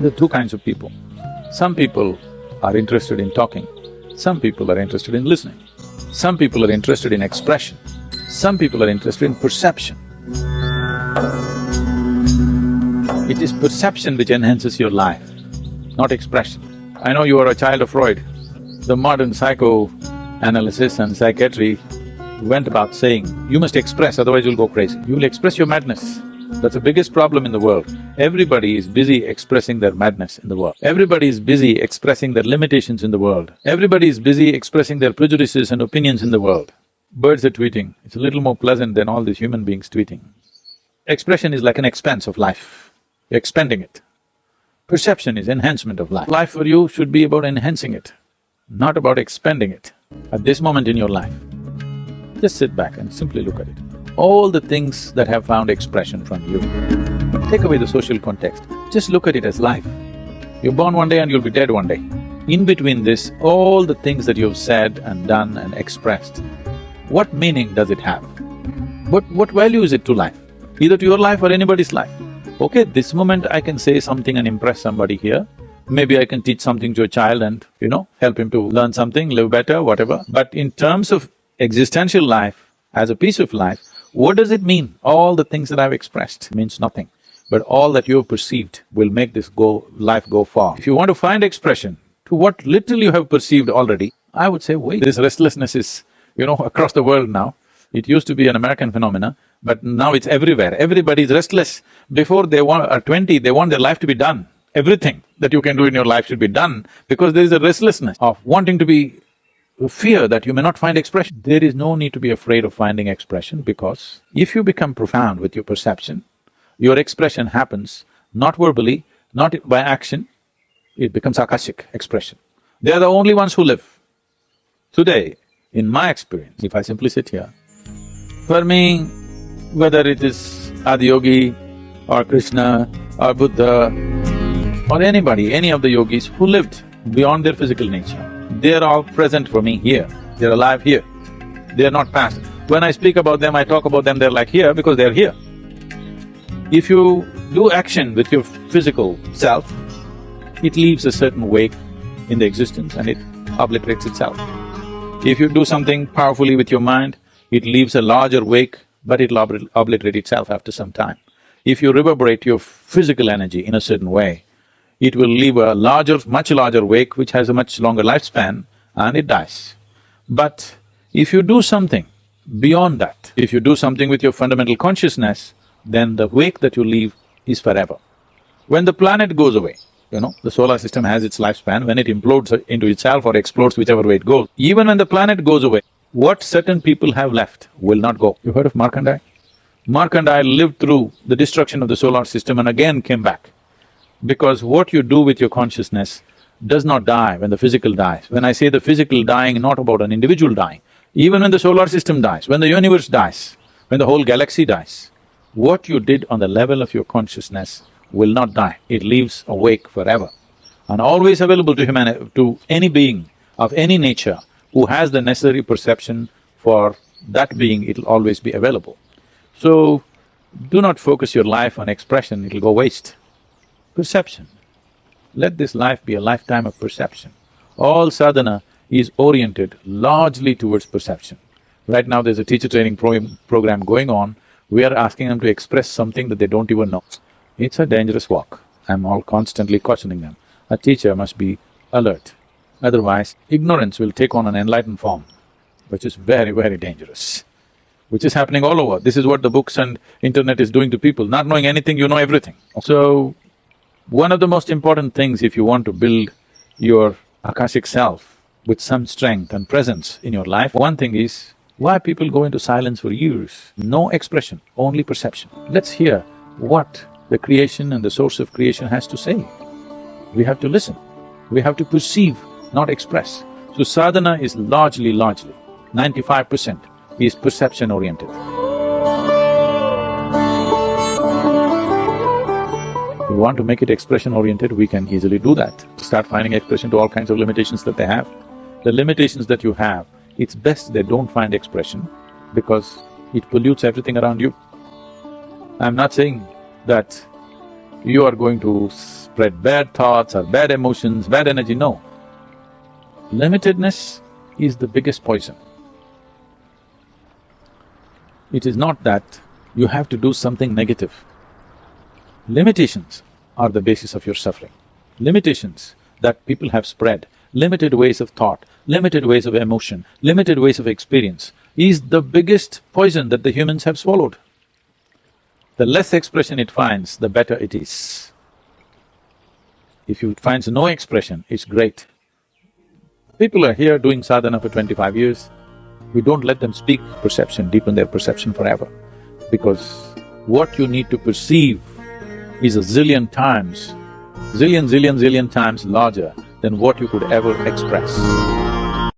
There are two kinds of people. Some people are interested in talking, some people are interested in listening. Some people are interested in expression, some people are interested in perception. It is perception which enhances your life, not expression. I know you are a child of Freud. The modern psychoanalysis and psychiatry went about saying, you must express, otherwise you'll go crazy. You will express your madness. That's the biggest problem in the world. Everybody is busy expressing their madness in the world. Everybody is busy expressing their limitations in the world. Everybody is busy expressing their prejudices and opinions in the world. Birds are tweeting, it's a little more pleasant than all these human beings tweeting. Expression is like an expense of life, you're expending it. Perception is enhancement of life. Life for you should be about enhancing it, not about expending it. At this moment in your life, just sit back and simply look at it. All the things that have found expression from you, take away the social context, just look at it as life. You're born one day and you'll be dead one day. In between this, all the things that you've said and done and expressed, what meaning does it have? What value is it to life? Either to your life or anybody's life. Okay, this moment I can say something and impress somebody here, maybe I can teach something to a child and, help him to learn something, live better, whatever. But in terms of existential life, as a piece of life, what does it mean? All the things that I've expressed means nothing. But all that you have perceived will make this life go far. If you want to find expression to what little you have perceived already, I would say wait. This restlessness is, across the world now. It used to be an American phenomena, but now it's everywhere. Everybody is restless. Before they are 20, they want their life to be done. Everything that you can do in your life should be done because there is a restlessness of wanting to be… fear that you may not find expression. There is no need to be afraid of finding expression because if you become profound with your perception, your expression happens not verbally, not by action, it becomes akashic expression. They are the only ones who live. Today, in my experience, if I simply sit here, for me, whether it is Adiyogi or Krishna or Buddha or anybody, any of the yogis who lived beyond their physical nature, they're all present for me here, they're alive here, they're not past. When I speak about them, I talk about them, they're like here because they're here. If you do action with your physical self, it leaves a certain wake in the existence and it obliterates itself. If you do something powerfully with your mind, it leaves a larger wake, but it'll obliterate itself after some time. If you reverberate your physical energy in a certain way, it will leave a much larger wake which has a much longer lifespan and it dies. But if you do something beyond that, if you do something with your fundamental consciousness, then the wake that you leave is forever. When the planet goes away, the solar system has its lifespan, when it implodes into itself or explodes whichever way it goes, even when the planet goes away, what certain people have left will not go. You heard of Markandeya? Markandeya lived through the destruction of the solar system and again came back. Because what you do with your consciousness does not die when the physical dies. When I say the physical dying, not about an individual dying, even when the solar system dies, when the universe dies, when the whole galaxy dies, what you did on the level of your consciousness will not die, it lives awake forever and always available to any being of any nature who has the necessary perception for that being, it'll always be available. So, do not focus your life on expression, it'll go waste. Perception. Let this life be a lifetime of perception. All sadhana is oriented largely towards perception. Right now there's a teacher training program going on, we are asking them to express something that they don't even know. It's a dangerous walk. I'm all constantly cautioning them. A teacher must be alert, otherwise ignorance will take on an enlightened form, which is very, very dangerous, which is happening all over. This is what the books and internet is doing to people. Not knowing anything, you know everything. So, one of the most important things if you want to build your akashic self with some strength and presence in your life, one thing is, why people go into silence for years? No expression, only perception. Let's hear what the creation and the source of creation has to say. We have to listen, we have to perceive, not express. So sadhana is largely, 95% is perception-oriented. If you want to make it expression-oriented, we can easily do that. Start finding expression to all kinds of limitations that they have. The limitations that you have, it's best they don't find expression because it pollutes everything around you. I'm not saying that you are going to spread bad thoughts or bad emotions, bad energy, no. Limitedness is the biggest poison. It is not that you have to do something negative. Limitations are the basis of your suffering. Limitations that people have spread, limited ways of thought, limited ways of emotion, limited ways of experience, is the biggest poison that the humans have swallowed. The less expression it finds, the better it is. If it finds no expression, it's great. People are here doing sadhana for 25 years. We don't let them speak perception, deepen their perception forever. Because what you need to perceive is a zillion times, zillion times larger than what you could ever express.